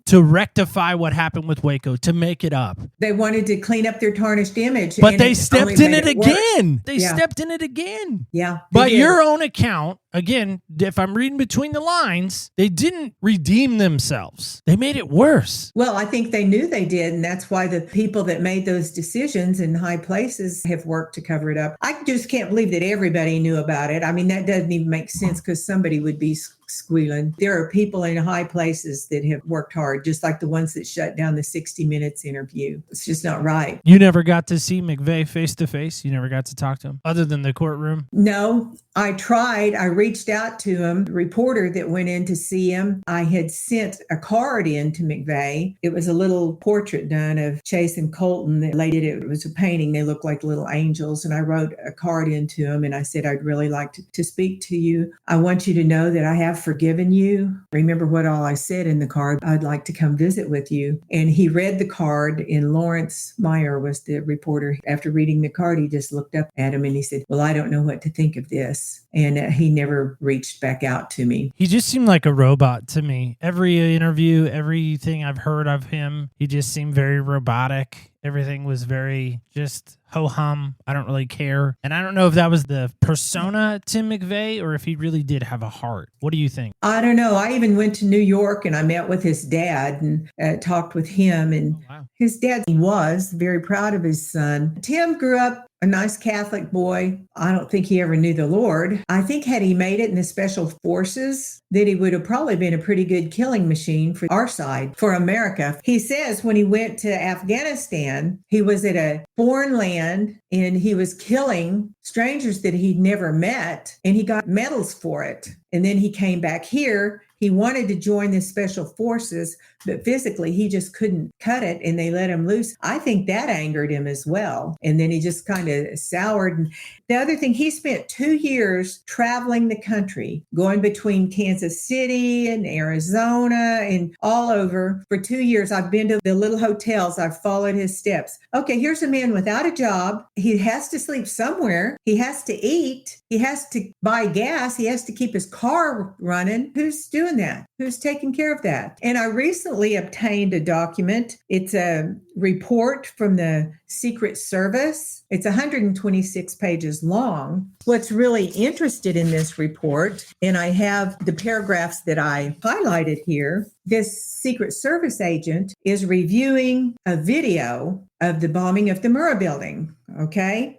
to rectify what happened with Waco, to make it up. They wanted to clean up their tarnished image. But and they it stepped only in made it worse. again. They Yeah. stepped in it again. Yeah. By they did. your own account, again, if I'm reading between the lines, they didn't redeem themselves. They made it worse. Well, I think they knew they did, and that's why the people that made those decisions in high places have worked to cover it up. I just can't believe that everybody knew about it. I mean, that doesn't even make sense because somebody would be squealing. There are people in high places that have worked hard, just like the ones that shut down the 60 Minutes interview. It's just not right. You never got to see McVeigh face to face? You never got to talk to him other than the courtroom? No, I tried. I reached out to him, the reporter that went in to see him. I had sent a card in to McVeigh. It was a little portrait done of Chase and Colton. That lady did it. It was a painting. They looked like little angels. And I wrote a card into him and I said, I'd really like to speak to you. I want you to know that I have forgiven you. Remember what all I said in the card. I'd like to come visit with you. And he read the card, and Lawrence Meyer was the reporter. After reading the card, he just looked up at him and he said, well, I don't know what to think of this. And he never reached back out to me. He just seemed like a robot to me. Every interview, everything I've heard of him, he just seemed very robotic. Everything was very just ho-hum. I don't really care. And I don't know if that was the persona to McVeigh or if he really did have a heart. What do you think? I don't know. I even went to New York and I met with his dad and talked with him. And his dad was very proud of his son. Tim grew up a nice Catholic boy. I don't think he ever knew the Lord. I think had he made it in the special forces, that he would have probably been a pretty good killing machine for our side, for America. He says when he went to Afghanistan, he was at a foreign land and he was killing strangers that he'd never met, and he got medals for it. And then he came back here. He wanted to join the special forces, but physically he just couldn't cut it, and they let him loose. I think that angered him as well. And then he just kind of soured. And the other thing, he spent 2 years traveling the country, going between Kansas City and Arizona and all over for 2 years. I've been to the little hotels. I've followed his steps. Okay, here's a man without a job. He has to sleep somewhere. He has to eat. He has to buy gas. He has to keep his car running. Who's doing that? Who's taking care of that? And I recently obtained a document. It's a report from the Secret Service. It's 126 pages long. What's really interested in this report, and I have the paragraphs that I highlighted here, this Secret Service agent is reviewing a video of the bombing of the Murrah building, okay?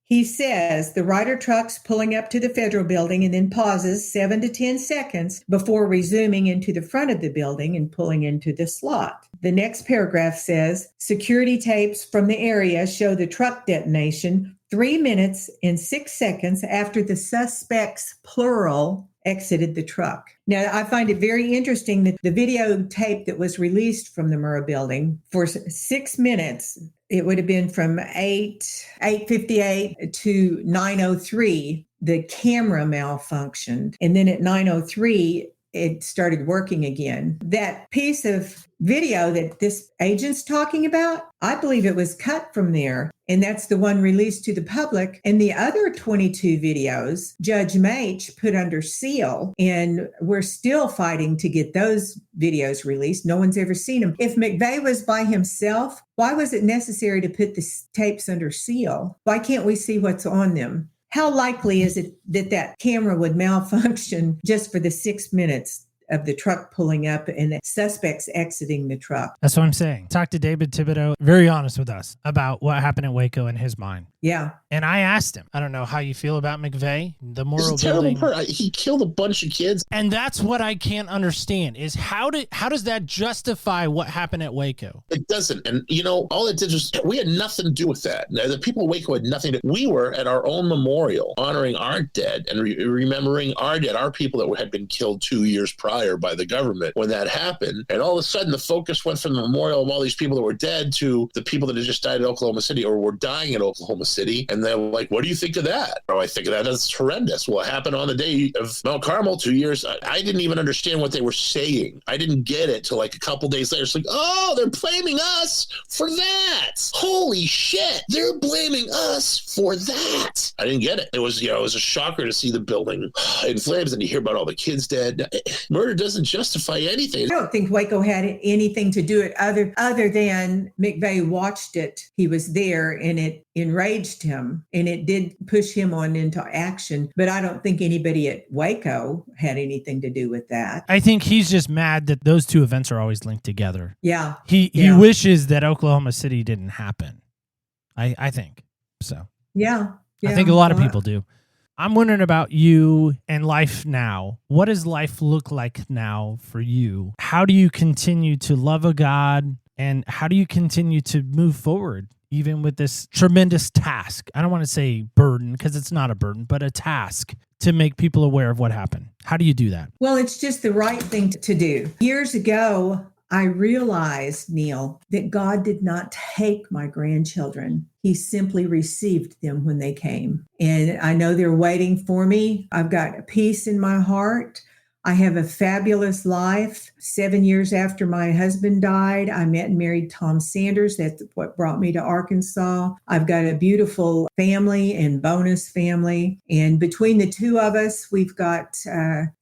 He says the Ryder truck's pulling up to the federal building and then pauses 7 to 10 seconds before resuming into the front of the building and pulling into the slot. The next paragraph says security tapes from the area show the truck detonation 3 minutes and 6 seconds after the suspects, plural, exited the truck. Now, I find it very interesting that the videotape that was released from the Murrah building for 6 minutes, it would have been from 8:58 to 9:03, the camera malfunctioned. And then at 9:03, it started working again. That piece of video that this agent's talking about, I believe it was cut from there. And that's the one released to the public. And the other 22 videos, Judge Mach put under seal, and we're still fighting to get those videos released. No one's ever seen them. If McVeigh was by himself, why was it necessary to put the tapes under seal? Why can't we see what's on them? How likely is it that that camera would malfunction just for the 6 minutes of the truck pulling up and the suspects exiting the truck? That's what I'm saying. Talk to David Thibodeau, very honest with us about what happened at Waco in his mind. Yeah. And I asked him, I don't know how you feel about McVeigh, the Murrah He's a terrible building. person. He killed a bunch of kids. And that's what I can't understand is how does that justify what happened at Waco? It doesn't. And, all it did was, we had nothing to do with that. Now, the people of Waco had nothing to. We were at our own memorial honoring our dead and remembering our dead, our people that had been killed 2 years prior by the government when that happened. And all of a sudden, the focus went from the memorial of all these people that were dead to the people that had just died in Oklahoma City or were dying in Oklahoma City. And they're like, what do you think of that? Oh, I think of that as horrendous. Well, it happened on the day of Mount Carmel 2 years. I didn't even understand what they were saying. I didn't get it till like a couple days later. It's like, oh, they're blaming us for that. Holy shit. They're blaming us for that. I didn't get it. It was, it was a shocker to see the building in flames and you hear about all the kids dead. Murder doesn't justify anything. I don't think Waco had anything to do it other than McVeigh watched it. He was there and it enraged him and it did push him on into action. But I don't think anybody at Waco had anything to do with that. I think he's just mad that those two events are always linked together. Yeah. He wishes that Oklahoma City didn't happen. I think so. Yeah. I think a lot of people do. I'm wondering about you and life now. What does life look like now for you? How do you continue to love a God? And how do you continue to move forward, even with this tremendous task? I don't want to say burden, because it's not a burden, but a task to make people aware of what happened. How do you do that? Well, it's just the right thing to do. Years ago, I realized, Neil, that God did not take my grandchildren. He simply received them when they came. And I know they're waiting for me. I've got a peace in my heart. I have a fabulous life. 7 years after my husband died, I met and married Tom Sanders. That's what brought me to Arkansas. I've got a beautiful family and bonus family. And between the two of us, we've got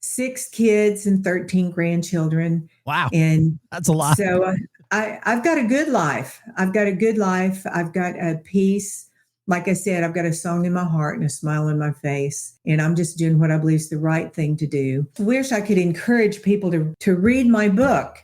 6 kids and 13 grandchildren. Wow. And that's a lot. So I've got a good life. I've got a peace. Like I said, I've got a song in my heart and a smile on my face, and I'm just doing what I believe is the right thing to do. I wish I could encourage people to read my book,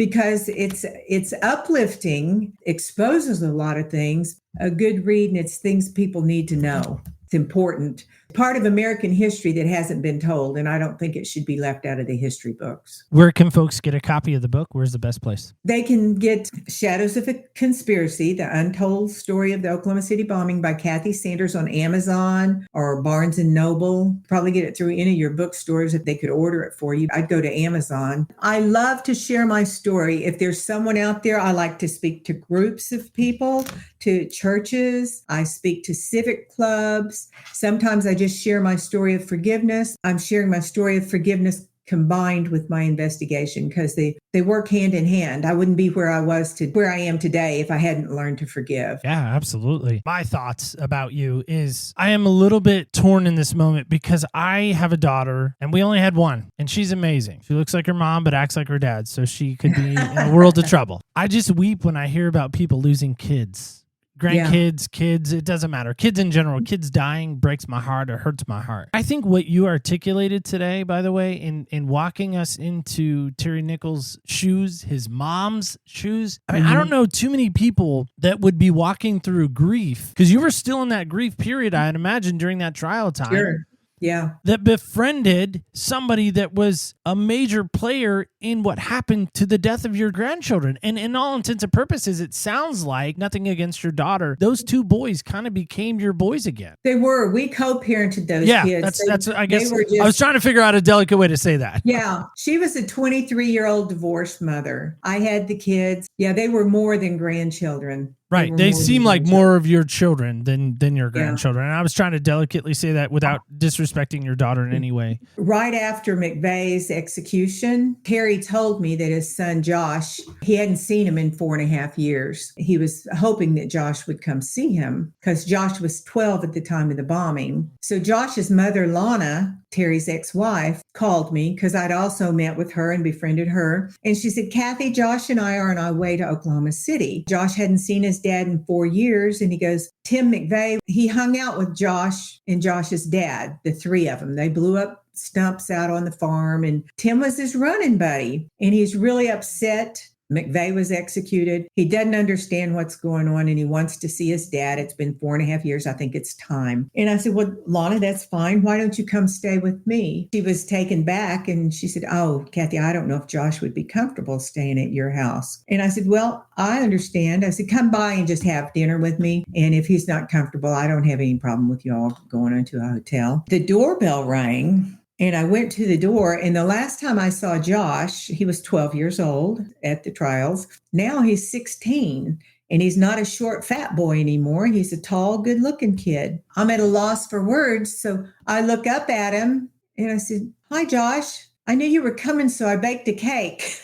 because it's uplifting, exposes a lot of things. A good read, and it's things people need to know. It's important. Part of American history that hasn't been told, and I don't think it should be left out of the history books. Where can folks get a copy of the book? Where's the best place? They can get Shadows of a Conspiracy, the untold story of the Oklahoma City bombing by Kathy Sanders on Amazon or Barnes & Noble. Probably get it through any of your bookstores if they could order it for you. I'd go to Amazon. I love to share my story. If there's someone out there, I like to speak to groups of people, to churches. I speak to civic clubs. Sometimes I just share my story of forgiveness. I'm sharing my story of forgiveness combined with my investigation because they work hand in hand. I wouldn't be where I am today if I hadn't learned to forgive. Yeah, absolutely. My thoughts about you is I am a little bit torn in this moment because I have a daughter and we only had one and she's amazing. She looks like her mom but acts like her dad, so she could be in a world of trouble. I just weep when I hear about people losing kids. Grandkids, kids, it doesn't matter. Kids in general, kids dying breaks my heart or hurts my heart. I think what you articulated today, by the way, in walking us into Terry Nichols' shoes, his mom's shoes. I mean, I don't know too many people that would be walking through grief because you were still in that grief period, I'd imagine, during that trial time. Sure. Yeah. That befriended somebody that was a major player in what happened to the death of your grandchildren. And in all intents and purposes, it sounds like, nothing against your daughter, those two boys kind of became your boys again. They were. We co-parented those kids. That's I guess I was trying to figure out a delicate way to say that. Yeah. She was a 23-year-old divorced mother. I had the kids. Yeah, they were more than grandchildren. Right. They seem like more of your children than your grandchildren. And I was trying to delicately say that without disrespecting your daughter in any way. Right after McVeigh's execution, Terry told me that his son, Josh, he hadn't seen him in 4.5 years. He was hoping that Josh would come see him because Josh was 12 at the time of the bombing. So Josh's mother, Lana, Terry's ex-wife, called me because I'd also met with her and befriended her. And she said, Kathy, Josh and I are on our way to Oklahoma City. Josh hadn't seen his dad in 4 years. And he goes, Tim McVeigh, he hung out with Josh and Josh's dad, the three of them. They blew up stumps out on the farm. And Tim was his running buddy. And he's really upset. McVeigh was executed. He doesn't understand what's going on and he wants to see his dad. It's been 4.5 years. I think it's time. And I said, well, Lana, that's fine. Why don't you come stay with me? She was taken back and she said, oh, Kathy, I don't know if Josh would be comfortable staying at your house. And I said, well, I understand. I said, come by and just have dinner with me. And if he's not comfortable, I don't have any problem with you all going into a hotel. The doorbell rang. And I went to the door, and the last time I saw Josh, he was 12 years old at the trials. Now he's 16, and he's not a short, fat boy anymore. He's a tall, good-looking kid. I'm at a loss for words, so I look up at him, and I said, hi, Josh. I knew you were coming, so I baked a cake.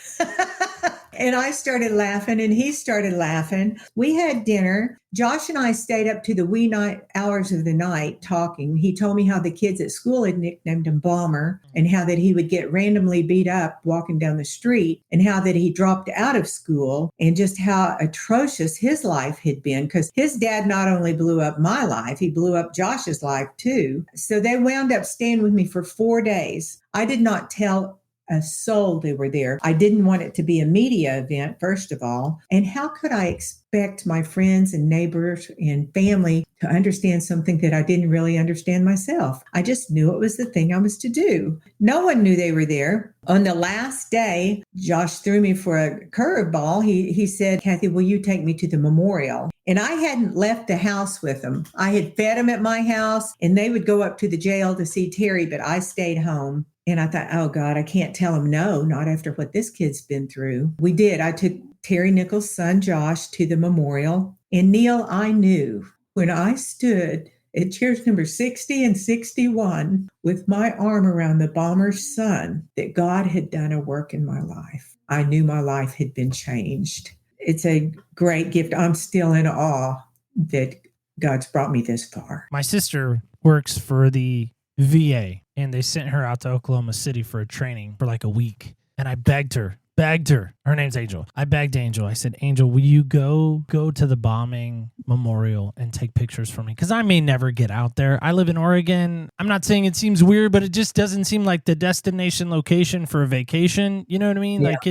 And I started laughing, and he started laughing. We had dinner. Josh and I stayed up to the wee night hours of the night talking. He told me how the kids at school had nicknamed him Bomber and how that he would get randomly beat up walking down the street and how that he dropped out of school and just how atrocious his life had been because his dad not only blew up my life, he blew up Josh's life too. So they wound up staying with me for 4 days. I did not tell a soul they were there. I didn't want it to be a media event, first of all. And how could I expect my friends and neighbors and family to understand something that I didn't really understand myself? I just knew it was the thing I was to do. No one knew they were there. On the last day, Josh threw me for a curveball. He said, Kathy, will you take me to the memorial? And I hadn't left the house with them. I had fed them at my house and they would go up to the jail to see Terry, but I stayed home. And I thought, oh God, I can't tell him no, not after what this kid's been through. We did. I took Terry Nichols' son, Josh, to the memorial. And Neil, I knew when I stood at chairs number 60 and 61 with my arm around the bomber's son that God had done a work in my life. I knew my life had been changed. It's a great gift. I'm still in awe that God's brought me this far. My sister works for the VA, and they sent her out to Oklahoma City for a training for like a week. And I begged her begged her. Her name's Angel. I begged Angel. I said, Angel, will you go to the bombing memorial and take pictures for me? Because I may never get out there. I live in Oregon. I'm not saying it seems weird, but it just doesn't seem like the destination location for a vacation. You know what I mean? Yeah, Like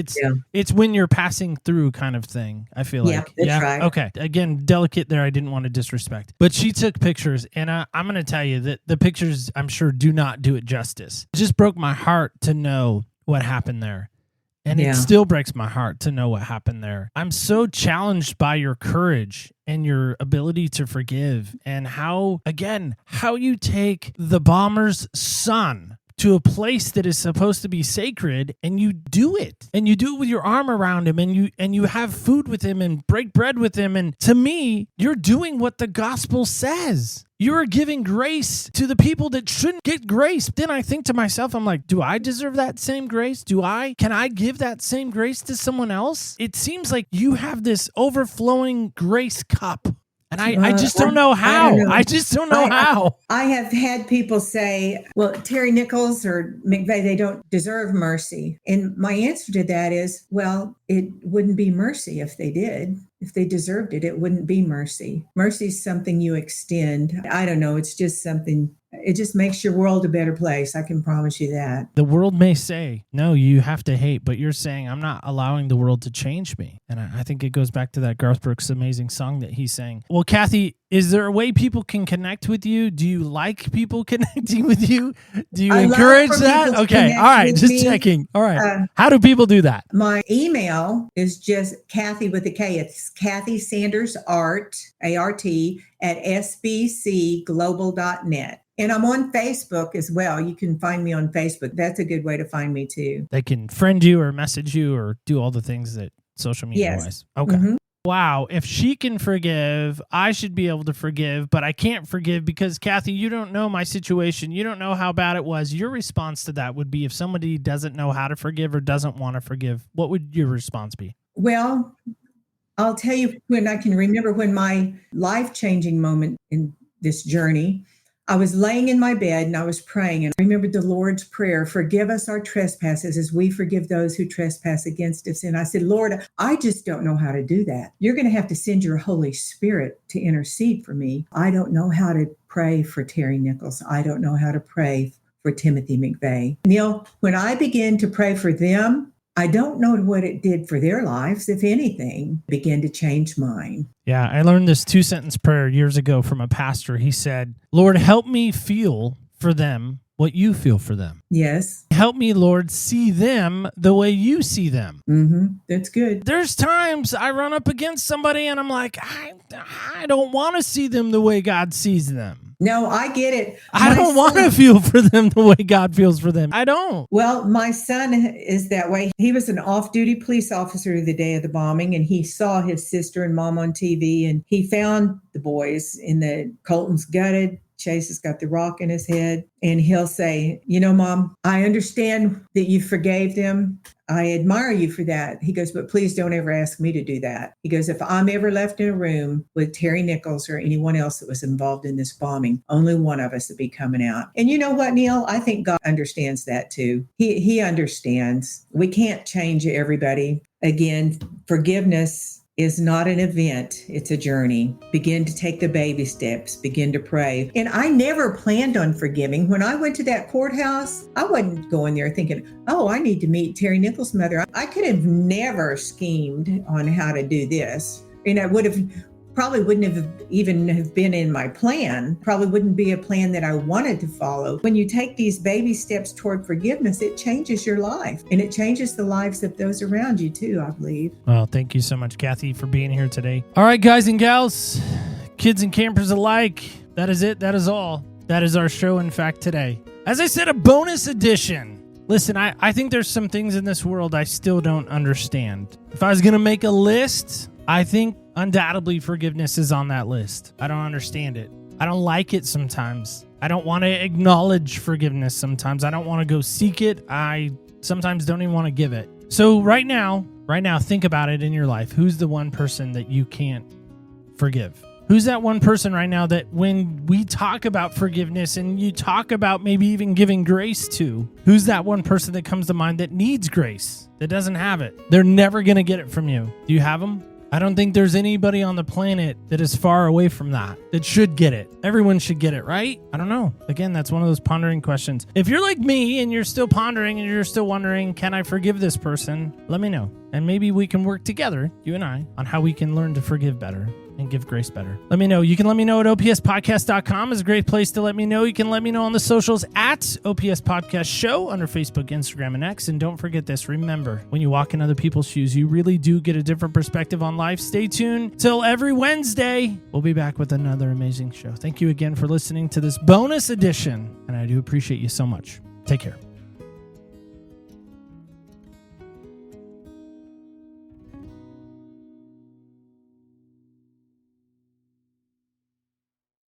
it's when you're passing through kind of thing, I feel like. That's right. Okay. Again, delicate there. I didn't want to disrespect. But she took pictures, and I'm going to tell you that the pictures, I'm sure, do not do it justice. It just broke my heart to know what happened there. And it still breaks my heart to know what happened there. I'm so challenged by your courage and your ability to forgive, and how you take the bomber's son to a place that is supposed to be sacred, and you do it. And you do it with your arm around him, and you have food with him and break bread with him. And to me, you're doing what the gospel says. You are giving grace to the people that shouldn't get grace. Then I think to myself, I'm like, do I deserve that same grace? Can I give that same grace to someone else? It seems like you have this overflowing grace cup. And I just don't know how. I just don't know how. I have had people say, well, Terry Nichols or McVeigh, they don't deserve mercy. And my answer to that is, well, it wouldn't be mercy if they did. If they deserved it, it wouldn't be mercy. Mercy is something you extend. I don't know. It's just something. It just makes your world a better place. I can promise you that. The world may say, no, you have to hate, but you're saying, I'm not allowing the world to change me. And I think it goes back to that Garth Brooks amazing song that he sang. Well, Kathy, is there a way people can connect with you? Do you like people connecting with you? Do you encourage that? Okay. All right. Just checking. All right. How do people do that? My email is just Kathy with a K. It's Kathy Sanders Art, A-R-T, at sbcglobal.net. And I'm on Facebook as well. You can find me on Facebook. That's a good way to find me too. They can friend you or message you or do all the things that social media wise. Okay. Mm-hmm. Wow. If she can forgive, I should be able to forgive, but I can't forgive because, Kathy, you don't know my situation. You don't know how bad it was. Your response to that would be, if somebody doesn't know how to forgive or doesn't want to forgive, what would your response be? Well, I'll tell you when I can remember when my life-changing moment in this journey, I was laying in my bed and I was praying, and I remembered the Lord's Prayer, forgive us our trespasses as we forgive those who trespass against us. And I said, Lord, I just don't know how to do that. You're going to have to send your Holy Spirit to intercede for me. I don't know how to pray for Terry Nichols. I don't know how to pray for Timothy McVeigh. Neil, when I began to pray for them, I don't know what it did for their lives, if anything, began to change mine. Yeah, I learned this 2-sentence prayer years ago from a pastor. He said, Lord, help me feel for them what you feel for them. Yes. Help me, Lord, see them the way you see them. Mm-hmm. That's good. There's times I run up against somebody and I'm like, I don't want to see them the way God sees them. No, I get it. I don't want to feel for them the way God feels for them. I don't. Well, my son is that way. He was an off-duty police officer the day of the bombing, and he saw his sister and mom on TV, and he found the boys in the Colton's gutted. Chase has got the rock in his head, and he'll say, you know, Mom, I understand that you forgave them. I admire you for that. He goes, but please don't ever ask me to do that. He goes, if I'm ever left in a room with Terry Nichols or anyone else that was involved in this bombing, only one of us will be coming out. And you know what, Neil? I think God understands that too. He understands. We can't change everybody. Again, forgiveness is not an event, it's a journey. Begin to take the baby steps, begin to pray. And I never planned on forgiving. When I went to that courthouse, I wasn't going there thinking, oh, I need to meet Terry Nichols' mother. I could have never schemed on how to do this. And I probably wouldn't have even have been in my plan, probably wouldn't be a plan that I wanted to follow. When you take these baby steps toward forgiveness, it changes your life, and it changes the lives of those around you too, I believe. Well, thank you so much, Kathy, for being here today. All right, guys and gals, kids and campers alike, that is it. That is all. That is our show, in fact, today. As I said, a bonus edition. Listen, I think there's some things in this world I still don't understand. If I was going to make a list, I think undoubtedly forgiveness is on that list. I don't understand it. I don't like it sometimes. I don't want to acknowledge forgiveness sometimes. I don't want to go seek it. I sometimes don't even want to give it. So right now, think about it in your life. Who's the one person that you can't forgive? Who's that one person right now that when we talk about forgiveness and you talk about maybe even giving grace to, who's that one person that comes to mind that needs grace, that doesn't have it? They're never going to get it from you. Do you have them? I don't think there's anybody on the planet that is far away from that should get it. Everyone should get it, right? I don't know. Again, that's one of those pondering questions. If you're like me and you're still pondering and you're still wondering, can I forgive this person? Let me know. And maybe we can work together, you and I, on how we can learn to forgive better and give grace better. Let me know. You can let me know at opspodcast.com is a great place to let me know. You can let me know on the socials at OPS Podcast Show under Facebook, Instagram, and X. And don't forget this. Remember, when you walk in other people's shoes, you really do get a different perspective on life. Stay tuned till every Wednesday. We'll be back with another amazing show. Thank you again for listening to this bonus edition. And I do appreciate you so much. Take care.